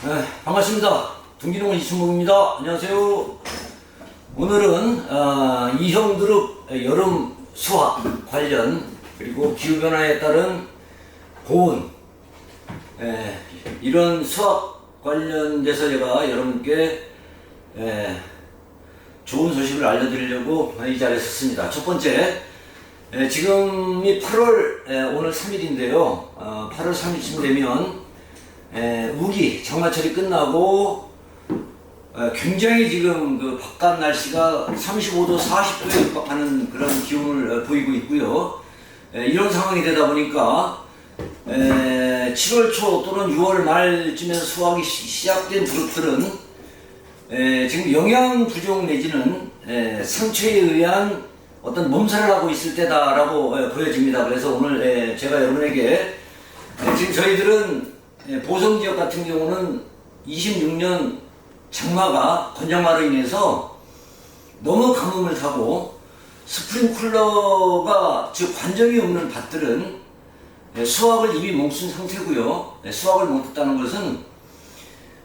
반갑습니다. 둥기농은 이춘목입니다. 안녕하세요. 오늘은 이형드룹 여름 수확 관련 그리고 기후변화에 따른 고온 이런 수확 관련돼서 제가 여러분께 좋은 소식을 알려드리려고 이 자리에 섰습니다. 첫 번째, 지금이 8월 오늘 3일인데요. 8월 3일쯤 되면 우기 장마철이 끝나고 굉장히 지금 그 바깥 날씨가 35도, 40도에 육박하는 그런 기온을 보이고 있고요. 이런 상황이 되다 보니까 7월 초 또는 6월 말쯤에서 수확이 시작된 그룹들은 지금 영양 부족 내지는 상처에 의한 어떤 몸살을 하고 있을 때다라고 보여집니다. 그래서 오늘 제가 여러분에게 지금 저희들은 보성 지역 같은 경우는 26년 장마가 건장마로 인해서 너무 가뭄을 타고 스프링쿨러가 즉 관정이 없는 밭들은 수확을 이미 멈춘 상태고요. 수확을 멈췄다는 것은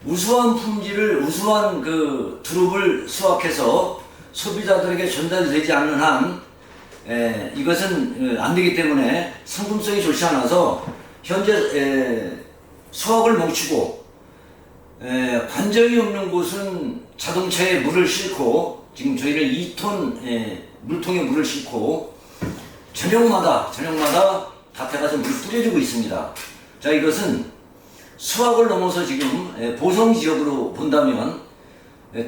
우수한 품질을 우수한 그 두릅을 수확해서 소비자들에게 전달되지 않는 한 이것은 안 되기 때문에 상품성이 좋지 않아서 현재 수확을 멈추고 관정이 없는 곳은 자동차에 물을 싣고 지금 저희는 2톤 물통에 물을 싣고 저녁마다 밭에 가서 물을 뿌려주고 있습니다. 자, 이것은 수확을 넘어서 지금 보성 지역으로 본다면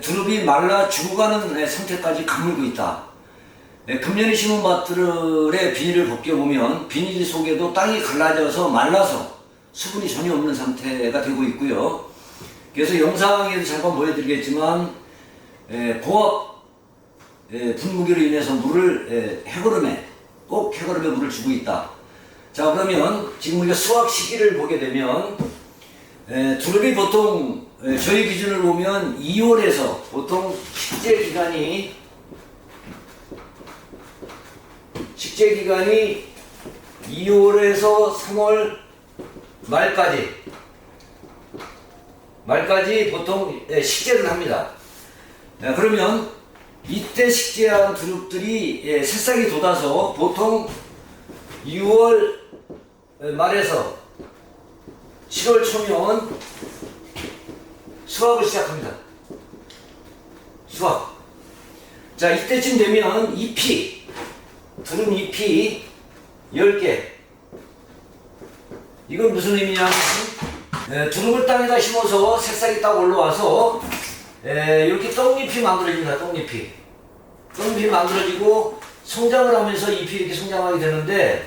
두릅이 말라 죽어가는 상태까지 가물고 있다. 금년에 심은 밭들의 비닐을 벗겨보면 비닐 속에도 땅이 갈라져서 말라서 수분이 전혀 없는 상태가 되고 있고요. 그래서 영상에도 잠깐 보여드리겠지만 고압 분무기로 인해서 물을 꼭 해거름에 물을 주고 있다. 자, 그러면 지금 우리가 수확 시기를 보게 되면 두릅이 보통 저희 기준을 보면 2월에서 보통 식재 기간이 2월에서 3월 말까지 보통 식재를 합니다. 그러면 이때 식재한 두릅들이 새싹이 돋아서 보통 6월 말에서 7월 초면 수확을 시작합니다. 수확. 자, 이때쯤 되면 두릅 잎이 10개. 이건 무슨 의미냐면 두릅을 땅에다 심어서 새싹이 딱 올라와서 이렇게 떡잎이 만들어집니다. 떡잎이 만들어지고 성장을 하면서 잎이 이렇게 성장하게 되는데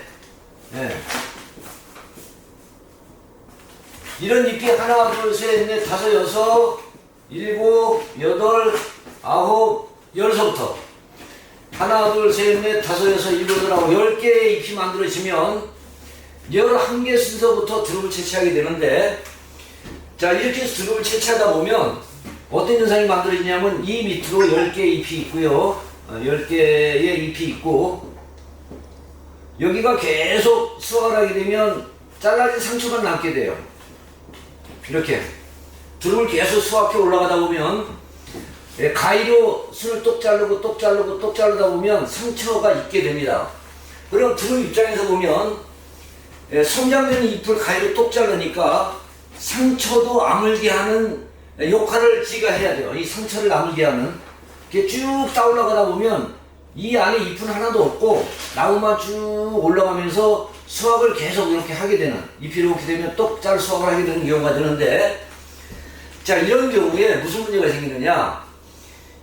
이런 잎이 하나, 둘, 셋, 넷, 다섯, 여섯, 일곱, 여덟, 아홉, 열서부터 하나, 둘, 셋, 넷, 다섯, 여섯, 일곱, 여덟, 아홉, 10개의 잎이 만들어지면 11개 순서부터 두릅을 채취하게 되는데, 자, 이렇게 해서 두릅을 채취하다 보면 어떤 현상이 만들어지냐면 이 밑으로 10개의 잎이 있고요. 10개의 잎이 있고 여기가 계속 수확을 하게 되면 잘라진 상처만 남게 돼요. 이렇게 두릅을 계속 수확해 올라가다 보면 가위로 순을 똑 자르다 보면 상처가 있게 됩니다. 그럼 두릅 입장에서 보면 성장되는 잎을 가위로 똑 자르니까 상처도 아물게 하는 역할을 지가 해야 돼요. 이 상처를 아물게 하는. 이렇게 쭉 따올라가다 보면 이 안에 잎은 하나도 없고 나무만 쭉 올라가면서 수확을 계속 이렇게 하게 되는, 잎이 이렇게 되면 똑 자를 수확을 하게 되는 경우가 되는데, 자, 이런 경우에 무슨 문제가 생기느냐,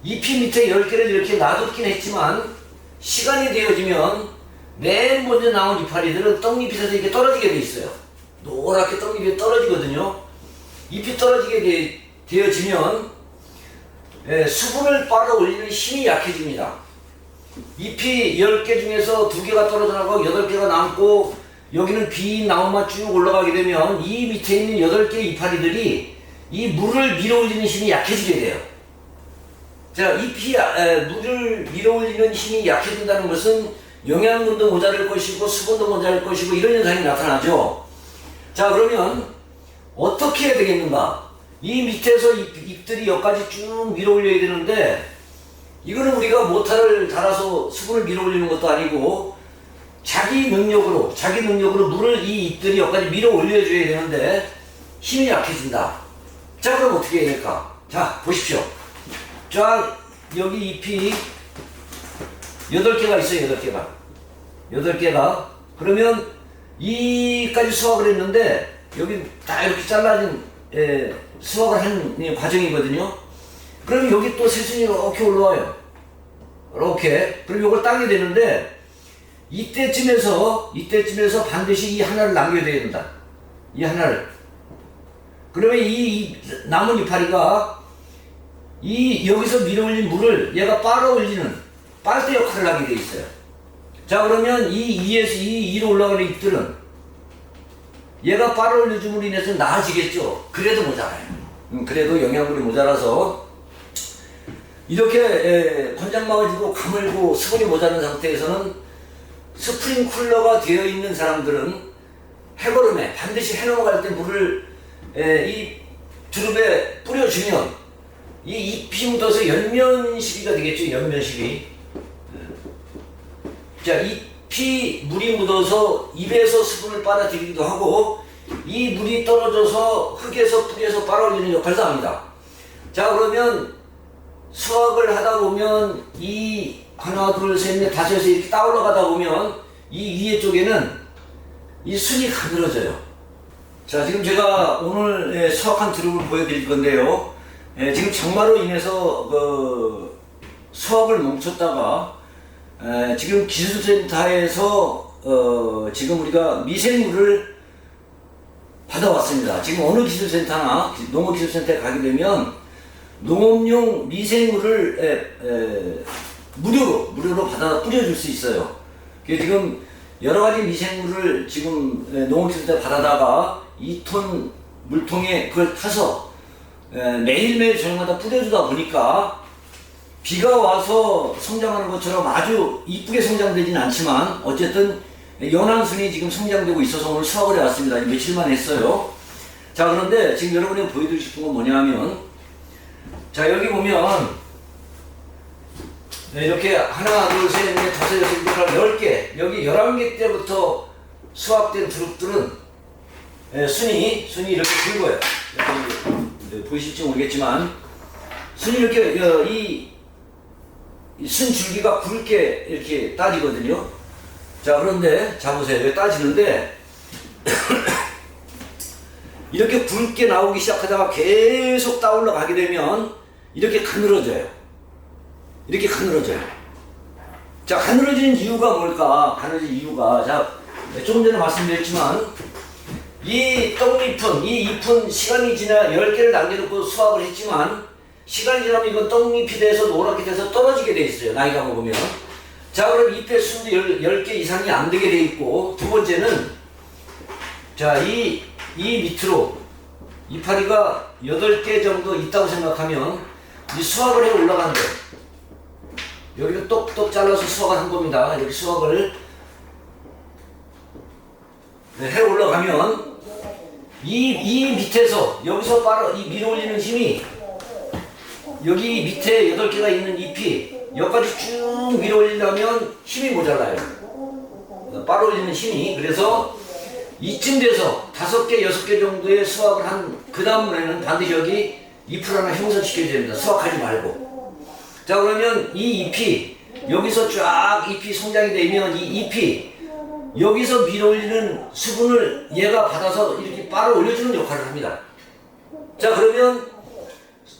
잎이 밑에 10개를 이렇게 놔뒀긴 했지만 시간이 되어지면 맨 먼저 나온 이파리들은 떡잎이 서서 이렇게 떨어지게 돼 있어요. 노랗게 떡잎이 떨어지거든요. 잎이 떨어지게 되어지면 수분을 빨아 올리는 힘이 약해집니다. 잎이 10개 중에서 2개가 떨어져 나가고 8개가 남고 여기는 빈 나무만 쭉 올라가게 되면 이 밑에 있는 8개의 이파리들이 이 물을 밀어올리는 힘이 약해지게 돼요. 자, 잎이 물을 밀어올리는 힘이 약해진다는 것은 영양분도 모자랄 것이고 수분도 모자랄 것이고 이런 현상이 나타나죠. 자, 그러면 어떻게 해야 되겠는가? 이 밑에서 잎들이 여기까지 쭉 밀어 올려야 되는데 이거는 우리가 모타를 달아서 수분을 밀어 올리는 것도 아니고 자기 능력으로 물을 이 잎들이 여기까지 밀어 올려줘야 되는데 힘이 약해진다. 자, 그럼 어떻게 해야 될까? 자, 보십시오. 쫙 여기 잎이 8개가 있어요. 8개가. 그러면 이까지 수확을 했는데 여기 다 이렇게 잘라진 수확을 한 과정이거든요. 그럼 여기 또 새순이 이렇게 올라와요. 이렇게. 그럼 이걸 따게 되는데 이때쯤에서 반드시 이 하나를 남겨야 된다. 이 하나를. 그러면 이 남은 이파리가 여기서 밀어올린 물을 얘가 빨아올리는 빨대 역할을 하게 돼 있어요. 자, 그러면 이 위로 올라가는 잎들은 얘가 빨아올려줌으로 인해서 나아지겠죠. 그래도 모자라요. 그래도 영양분이 모자라서 이렇게 권장 막아지고 가물고 수분이 모자란 상태에서는 스프링쿨러가 되어 있는 사람들은 해거름에 반드시 해 넘어갈 때 물을 이 두릅에 뿌려주면 이 잎이 묻어서 연면시비가 되겠죠. 연면시비. 자, 잎이 물이 묻어서 입에서 수분을 빨아들이기도 하고 이 물이 떨어져서 흙에서 뿌리에서 빨아올리는 역할도 합니다. 자, 그러면 수확을 하다 보면 이 하나 둘 셋 넷 다섯에서 이렇게 따 올라가다 보면 이 위에 쪽에는 이 순이 가늘어져요. 자, 지금 제가 오늘 수확한 두릅을 보여드릴 건데요. 지금 장마로 인해서 수확을 멈췄다가 지금 기술센터에서 지금 우리가 미생물을 받아왔습니다. 지금 어느 기술센터나 농업기술센터에 가게 되면 농업용 미생물을 무료로 받아 뿌려줄 수 있어요. 지금 여러 가지 미생물을 지금 농업기술센터 받아다가 2톤 물통에 그걸 타서 매일매일 저녁마다 뿌려주다 보니까 비가 와서 성장하는 것처럼 아주 이쁘게 성장되진 않지만 어쨌든 연한순이 지금 성장되고 있어서 오늘 수확을 해왔습니다. 며칠만 했어요. 자, 그런데 지금 여러분이 보여드리고 싶은 건 뭐냐면, 자, 여기 보면 이렇게 하나 둘 셋 넷 다섯 여섯 일곱 여덟 10개, 여기 11개 때부터 수확된 두릅들은 순이 이렇게 굵어요. 보이실지 모르겠지만 순이 이렇게 이 순 줄기가 굵게 이렇게 따지거든요. 자, 그런데 자 보세요. 여기 따지는데 이렇게 굵게 나오기 시작하다가 계속 따 올라가게 되면 이렇게 가늘어져요. 자, 가늘어지는 이유가 뭘까? 가늘어지는 이유가, 자, 조금 전에 말씀드렸지만 이 잎은 시간이 지나 10개를 남겨놓고 수확을 했지만 시간이 지나면 이건 떡잎이 돼서 노랗게 돼서 떨어지게 돼 있어요. 나이가 먹으면. 자, 그럼 잎의 순도 10개 이상이 안 되게 돼 있고, 두 번째는 자, 이 밑으로 이파리가 8개 정도 있다고 생각하면 이 수확을 해 올라가는 거예요. 여기를 똑똑 잘라서 수확을 한 겁니다. 여기 수확을 해 올라가면 이 밑에서 여기서 밀어 올리는 힘이 여기 밑에 8개가 있는 잎이 여기까지 쭉 밀어 올리려면 힘이 모자라요. 빨아 올리는 힘이. 그래서 이쯤 돼서 5개, 6개 정도의 수확을 한 그 다음에는 반드시 여기 잎을 하나 형성시켜야 됩니다. 수확하지 말고. 자, 그러면 이 잎이 여기서 쫙 잎이 성장이 되면 이 잎이 여기서 밀어 올리는 수분을 얘가 받아서 이렇게 빨아 올려주는 역할을 합니다. 자, 그러면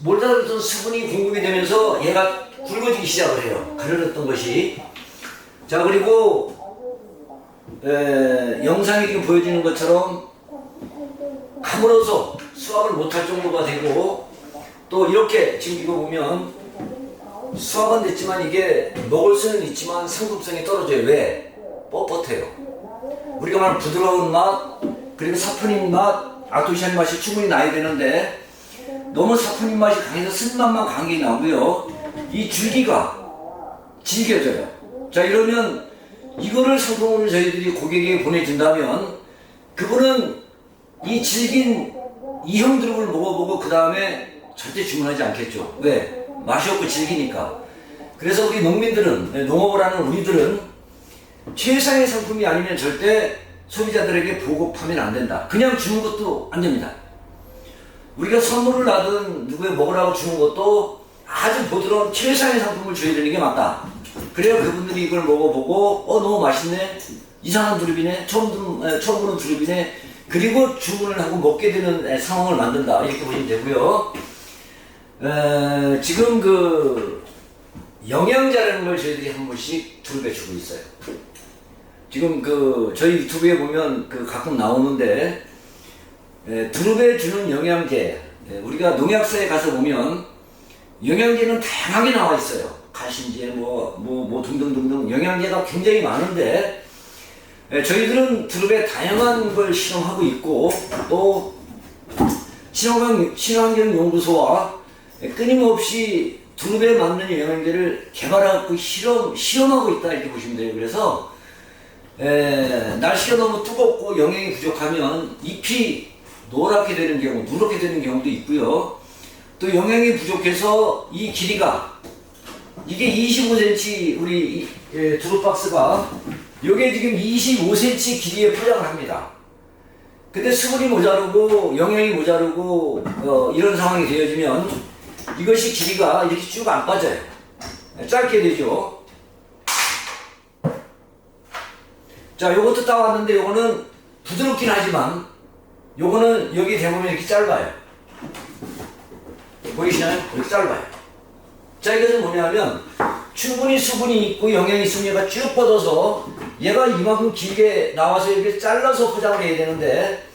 몰다던 수분이 공급이 되면서 얘가 굵어지기 시작을 해요. 가려졌던 것이. 자, 그리고 영상이 지금 보여지는 것처럼 가물어서 수확을 못할 정도가 되고, 또 이렇게 지금 이거 보면 수확은 됐지만 이게 먹을 수는 있지만 상품성이 떨어져요. 왜? 뻣뻣해요. 우리가 말하는 부드러운 맛, 그리고 사포닌 맛, 아토시아닌 맛이 충분히 나야 되는데 너무 사포닌 맛이 강해서 쓴맛만 강하게 나오고요. 이 줄기가 질겨져요. 자, 이러면 이거를 상품으로 저희들이 고객에게 보내준다면 그분은 이 질긴 이 형 드롭을 먹어보고 그 다음에 절대 주문하지 않겠죠. 왜? 맛이 없고 질기니까. 그래서 우리 농민들은, 농업을 하는 우리들은 최상의 상품이 아니면 절대 소비자들에게 보급하면 안 된다. 그냥 주는 것도 안 됩니다. 우리가 선물을 하든 누구에 먹으라고 주는 것도 아주 부드러운 최상의 상품을 줘야 되는 게 맞다. 그래야 그분들이 이걸 먹어보고 너무 맛있네, 이상한 두릅이네, 처음 보는 두릅이네, 그리고 주문을 하고 먹게 되는 상황을 만든다, 이렇게 보시면 되고요. 지금 그 영양제라는 걸 저희들이 한 번씩 두릅에 주고 있어요. 지금 그 저희 유튜브에 보면 그 가끔 나오는데 두릅에 주는 영양제, 우리가 농약사에 가서 보면 영양제는 다양하게 나와 있어요. 가신제 뭐 등등등등 영양제가 굉장히 많은데 저희들은 두릅에 다양한 걸 실험하고 있고, 또 친환경연구소와 끊임없이 두릅에 맞는 영양제를 개발하고 실험하고 있다, 이렇게 보시면 돼요. 그래서 날씨가 너무 뜨겁고 영양이 부족하면 잎이 노랗게 되는 경우, 누렇게 되는 경우도 있고요. 또 영양이 부족해서 이 길이가, 이게 25cm 우리 두릅 박스가 요게 지금 25cm 길이에 포장을 합니다. 근데 수분이 모자르고 영양이 모자르고 이런 상황이 되어지면 이것이 길이가 이렇게 쭉 안 빠져요. 짧게 되죠. 자, 요것도 따왔는데 요거는 부드럽긴 하지만 요거는 여기 대보면 이렇게 짧아요. 보이시나요? 이렇게 짧아요. 자, 이것은 뭐냐면 충분히 수분이 있고 영양이 있으면 얘가 쭉 뻗어서 얘가 이만큼 길게 나와서 이렇게 잘라서 포장을 해야 되는데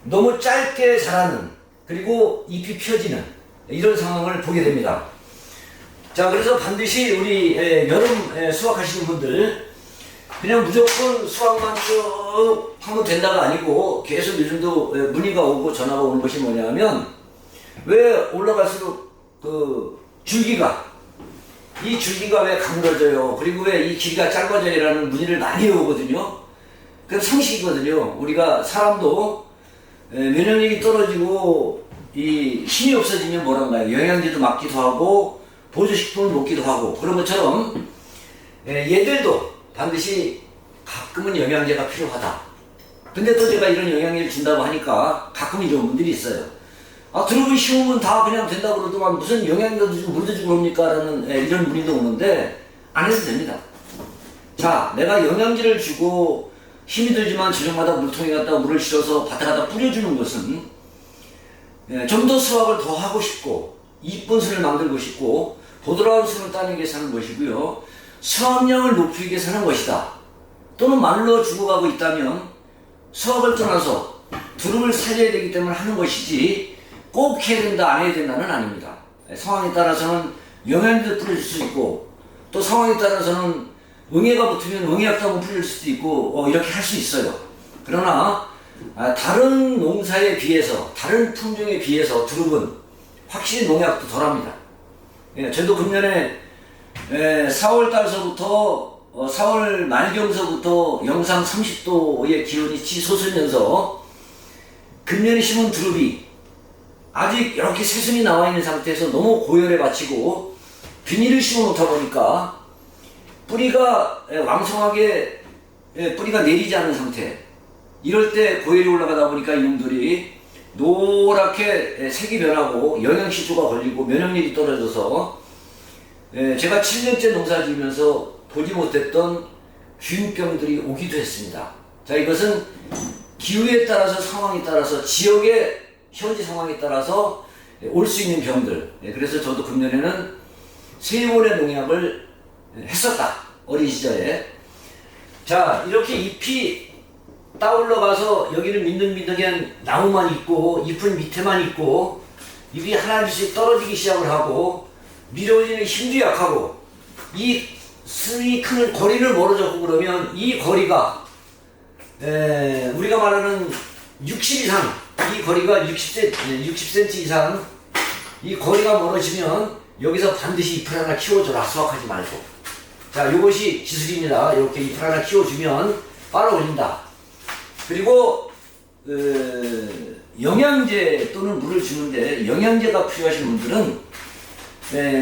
너무 짧게 자라는, 그리고 잎이 펴지는 이런 상황을 보게 됩니다. 자, 그래서 반드시 우리 여름 수확하시는 분들 그냥 무조건 수확만 쭉 하면 된다가 아니고 계속 요즘도 문의가 오고 전화가 오는 것이 뭐냐면, 왜 올라갈수록 그 줄기가, 이 줄기가 왜 가물어져요, 그리고 왜 이 길이가 짧아져요 라는 문의를 많이 오거든요. 그건 상식이거든요. 우리가 사람도 면역력이 떨어지고 이 힘이 없어지면 뭐란가요, 영양제도 맞기도 하고 보조식품을 먹기도 하고, 그런 것처럼 얘들도 반드시 가끔은 영양제가 필요하다. 근데 또 제가 이런 영양제를 준다고 하니까 가끔 이런 분들이 있어요. 두릅이 심으면 다 그냥 된다고 그러더만 무슨 영양제도 주고 물도 주고 그럽니까? 라는 이런 문의도 오는데 안 해도 됩니다. 자, 내가 영양제를 주고 힘이 들지만 저녁마다 물통에 갖다 물을 실어서 밭에 갖다 뿌려주는 것은 좀 더 수확을 더 하고 싶고 이쁜 순을 만들고 싶고 부드러운 순을 따는 게 사는 것이고요. 수확량을 높이기 위해 사는 것이다. 또는 말로 죽어가고 있다면 수확을 떠나서 두릅을 살려야 되기 때문에 하는 것이지 꼭 해야 된다, 안 해야 된다는 아닙니다. 상황에 따라서는 영양제도 뿌려줄 수 있고, 또 상황에 따라서는 응애가 붙으면 응애약도 한번 뿌릴 수도 있고 이렇게 할 수 있어요. 그러나 다른 농사에 비해서, 다른 품종에 비해서 두릅은 확실히 농약도 덜합니다. 저도 금년에 4월 달서부터 4월 말경서부터 영상 30도의 기온이 치솟으면서 금년에 심은 두릅이 아직 이렇게 새순이 나와 있는 상태에서 너무 고열에 바치고 비닐을 심어 놓다 보니까 뿌리가 왕성하게 뿌리가 내리지 않은 상태, 이럴 때 고열이 올라가다 보니까 이놈들이 노랗게 색이 변하고 영양실조가 걸리고 면역력이 떨어져서 제가 7년째 농사 지으면서 보지 못했던 균병들이 오기도 했습니다. 자, 이것은 기후에 따라서, 상황에 따라서, 지역의 현지 상황에 따라서 올 수 있는 병들. 그래서 저도 금년에는 3번의 농약을 했었다, 어린 시절에. 자, 이렇게 잎이 따올라가서 여기는 민둥민둥한 나무만 있고 잎은 밑에만 있고 잎이 하나씩 떨어지기 시작을 하고 밀어지는 힘도 약하고 이 순이 큰 거리를 멀어졌고, 그러면 이 거리가 우리가 말하는 60 이상, 이 거리가 60cm 이상 이 거리가 멀어지면 여기서 반드시 잎을 하나 키워줘라, 수확하지 말고. 자, 이것이 기술입니다. 이렇게 잎을 하나 키워주면 빨아 올린다. 그리고 영양제 또는 물을 주는데 영양제가 필요하신 분들은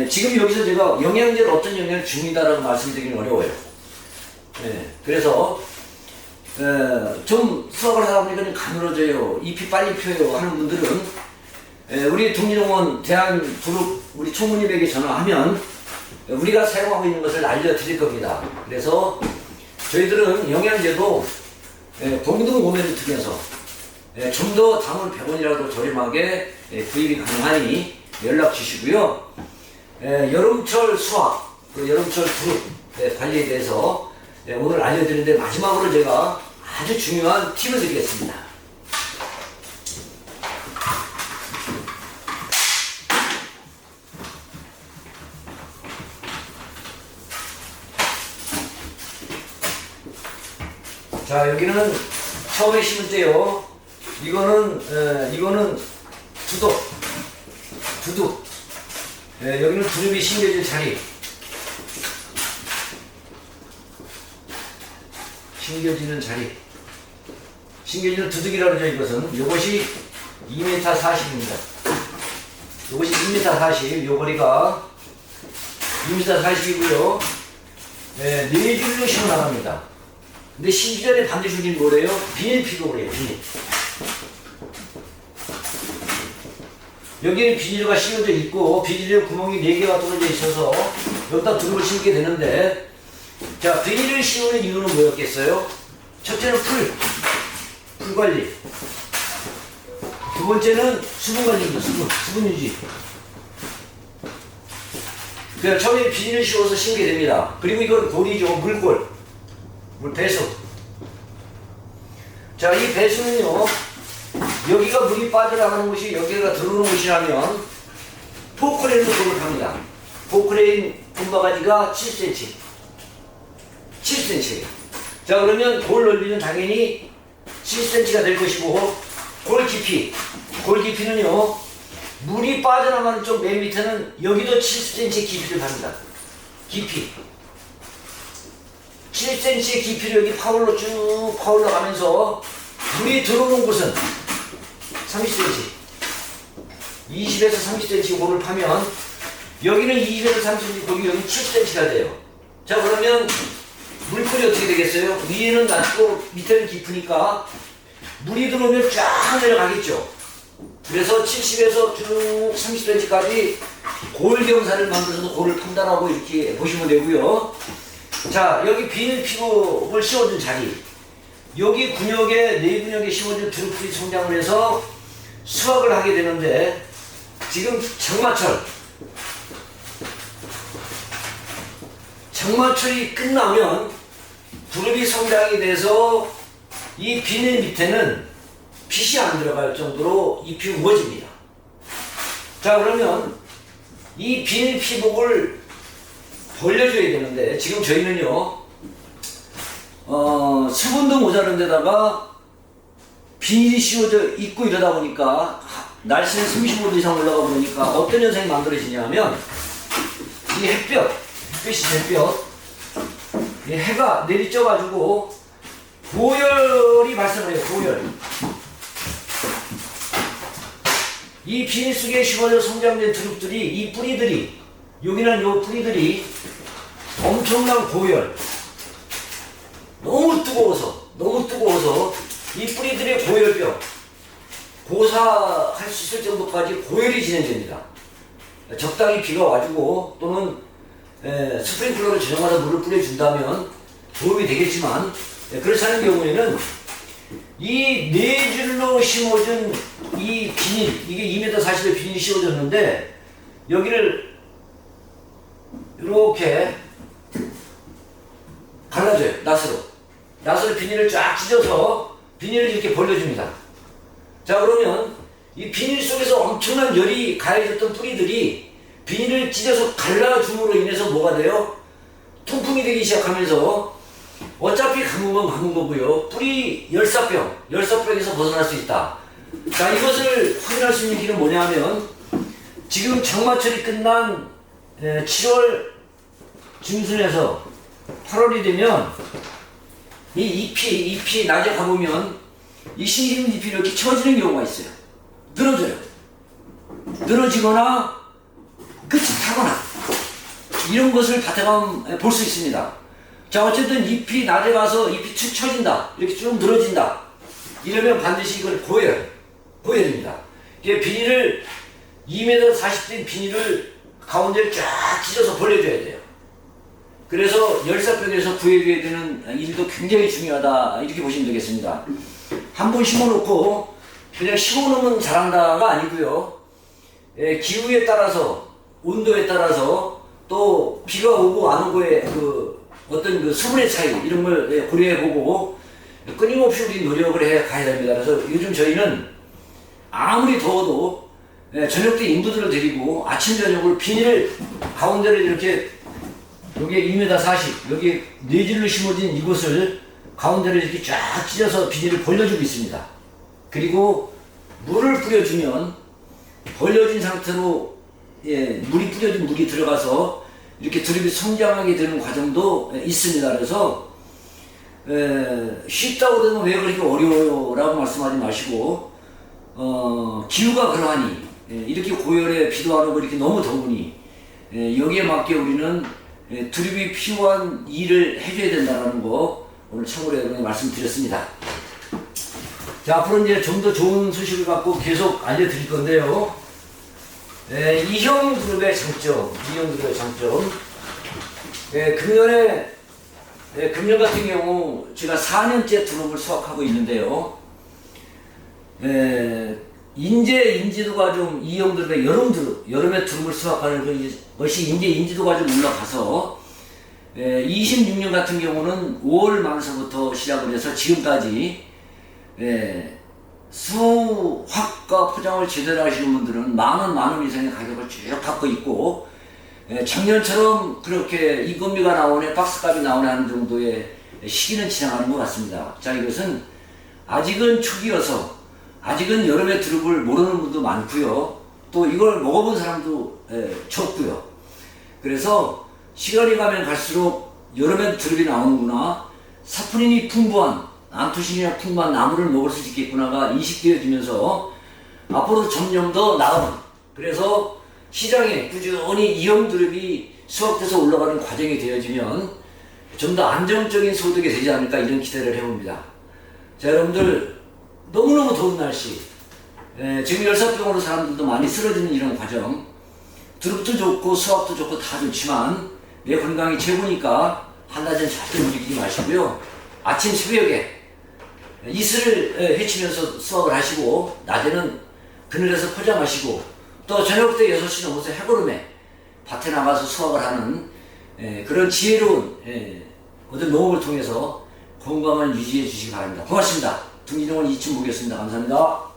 지금 여기서 제가 영양제를 어떤 영양을 줍니다라고 말씀드리기는 어려워요. 그래서 좀 수확을 하다 보니까 좀 가늘어져요, 잎이 빨리 펴요 하는 분들은 우리 동리농원 대한두릅 우리 총무님에게 전화하면 우리가 사용하고 있는 것을 알려드릴 겁니다. 그래서 저희들은 영양제도 공동구매를 통해서 좀 더 당을 100원이라도 저렴하게 구입이 가능하니 연락 주시고요. 여름철 수확, 여름철 두릅 관리에 대해서 오늘 알려드리는데, 마지막으로 제가 아주 중요한 팁을 드리겠습니다. 자, 여기는 처음에 심을 때요, 이거는 두둑. 여기는 두릅이 심겨질 자리. 심겨지는 자리. 심겨지는 두둑이라고 그러죠, 이것은. 이것이 2m40입니다. 이것이 2m40. 요 거리가 2m40이고요. 네 줄로 심어 나갑니다. 근데 심기 전에 반드시 우리는 뭐래요? 비닐 피복을 해요, 비닐. 여기는 비닐가 씌워져 있고, 비닐에 구멍이 4개가 뚫어져 있어서 여기다 두릅을 심게 되는데, 자, 비닐을 씌우는 이유는 뭐였겠어요? 첫째는 풀 관리. 두 번째는 수분 관리입니다. 수분 유지. 그냥 처음에 비닐을 씌워서 심게 됩니다. 그리고 이건 골이죠. 물 배수. 자, 이 배수는요, 여기가 물이 빠져나가는 곳이 여기가 들어오는 곳이라면 포크레인으로 돌을 팝니다. 포크레인 분바가지가 7cm. 자, 그러면 골 넓이는 당연히 7cm가 될 것이고, 골 깊이는요, 물이 빠져나가는 쪽 맨 밑에는 여기도 7cm 깊이를 팝니다. 깊이 7cm 깊이를 여기 파울로 쭉 파올라가면서 물이 들어오는 곳은 30cm, 20에서 30cm 골을 파면 여기는 20에서 30cm 골이 여기 7cm가 돼요. 자, 그러면 물풀이 어떻게 되겠어요? 위에는 낮고 밑에는 깊으니까 물이 들어오면 쫙 내려가겠죠. 그래서 70에서 쭉 30cm까지 골 경사를 만들어서 골을 판단하고 이렇게 보시면 되고요. 자, 여기 비닐 피복을 씌워준 자리, 여기 근육에, 내근육에 씌워준 두릅풀이 성장을 해서 수확을 하게 되는데, 지금 장마철이 끝나면 두릅이 성장이 돼서 이 비닐 밑에는 빛이 안 들어갈 정도로 잎이 우거집니다. 자, 그러면 이 비닐 피복을 벌려줘야 되는데, 지금 저희는요, 수분도 모자란 데다가 비닐이 씌워져 있고 이러다 보니까 날씨는 35도 이상 올라가 보니까 어떤 현상이 만들어지냐면, 이 햇볕이 이 해가 내리쬐가지고 고열이 발생해요. 고열. 이 비닐 속에 심어져 성장된 두릅들이, 이 뿌리들이, 여기는 요 뿌리들이 엄청난 고열, 너무 뜨거워서 이 뿌리들의 고열병, 고사할 수 있을 정도까지 고열이 진행됩니다. 적당히 비가 와주고 또는 스프링클러를 저녁마다 물을 뿌려준다면 도움이 되겠지만, 그렇지 않은 경우에는 이 4줄로 심어준 이 비닐, 이게 2m40의 비닐이 씌워졌는데, 여기를 이렇게 갈라줘요. 낫으로 비닐을 쫙 찢어서 비닐을 이렇게 벌려줍니다. 자, 그러면 이 비닐 속에서 엄청난 열이 가해졌던 뿌리들이 비닐을 찢어서 갈라줌으로 인해서 뭐가 돼요? 통풍이 되기 시작하면서 어차피 감은 건 감은 거고요. 뿌리 열사병에서 벗어날 수 있다. 자, 이것을 확인할 수 있는 길은 뭐냐면, 지금 장마철이 끝난 7월 중순에서 8월이 되면 이 잎이 낮에 가보면 이 신기는 잎이 이렇게 처지는 경우가 있어요. 늘어져요. 늘어지거나 끝이 타거나 이런 것을 밭에 가면 볼 수 있습니다. 자, 어쨌든 잎이 낮에 가서 잎이 축 처진다. 이렇게 쭉 늘어진다. 이러면 반드시 이걸 고열입니다. 이게 비닐을 2m 40된 비닐을 가운데를 쫙 찢어서 벌려줘야 돼요. 그래서 열사병에서 구해줘야 되는 일도 굉장히 중요하다. 이렇게 보시면 되겠습니다. 한 번 심어놓고 그냥 심어놓으면 자란다가 아니고요. 기후에 따라서, 온도에 따라서 또 비가 오고 안 오고의 그 어떤 그 수분의 차이 이런 걸 고려해보고 끊임없이 우리 노력을 해 가야 됩니다. 그래서 요즘 저희는 아무리 더워도 저녁 때 인부들을 데리고 아침 저녁을 비닐 가운데를 이렇게 여기에 2m 40 여기 네질로 심어진 이곳을 가운데를 이렇게 쫙 찢어서 비닐을 벌려주고 있습니다. 그리고 물을 뿌려주면 벌려진 상태로 물이 뿌려진 물이 들어가서 이렇게 드립이 성장하게 되는 과정도 있습니다. 그래서 쉽다고 그러면 왜 그렇게 어려워요? 라고 말씀하지 마시고 기후가 그러하니 이렇게 고열에 비도 안 오고 이렇게 너무 더우니 여기에 맞게 우리는 드립이 필요한 일을 해줘야 된다는 거 오늘 참고로 여러분께 말씀드렸습니다. 자, 앞으로 이제 좀 더 좋은 소식을 갖고 계속 알려드릴 건데요. 이형 그룹의 장점, 금년 같은 경우 제가 4년째 드롭을 수확하고 있는데요. 인지도가 좀 이형 그룹의 여름에 드롭을 수확하는 것이 인지도가 좀 올라가서 26년 같은 경우는 5월 말서부터 시작을 해서 지금까지 수확과 포장을 제대로 하시는 분들은 만 원 이상의 가격을 쭉 받고 있고, 작년처럼 그렇게 인건비가 나오네, 박스값이 나오네 하는 정도의 시기는 지나가는 것 같습니다. 자, 이것은 아직은 초기여서 아직은 여름에 드롭을 모르는 분도 많고요. 또 이걸 먹어본 사람도 적고요. 그래서 시간이 가면 갈수록 여름에 드롭이 나오는구나, 사포닌이 풍부한, 안토신이나 풍부한 나무를 먹을 수 있겠구나가 인식되어지면서 앞으로 점점 더 나은, 그래서 시장에 꾸준히 이형 드롭이 수확돼서 올라가는 과정이 되어지면 좀 더 안정적인 소득이 되지 않을까, 이런 기대를 해봅니다. 자, 여러분들 너무너무 더운 날씨, 지금 열사병으로 사람들도 많이 쓰러지는 이런 과정, 드롭도 좋고 수확도 좋고 다 좋지만 내 건강이 최고니까 한낮엔 절대 움직이지 마시고요. 아침 새벽에 이슬을 헤치면서 수확을 하시고, 낮에는 그늘에서 포장하시고, 또 저녁 때 6시 넘어서 해보름에 밭에 나가서 수확을 하는 그런 지혜로운 어떤 농업을 통해서 건강을 유지해 주시기 바랍니다. 고맙습니다. 등기동원 이춘목이었습니다. 감사합니다.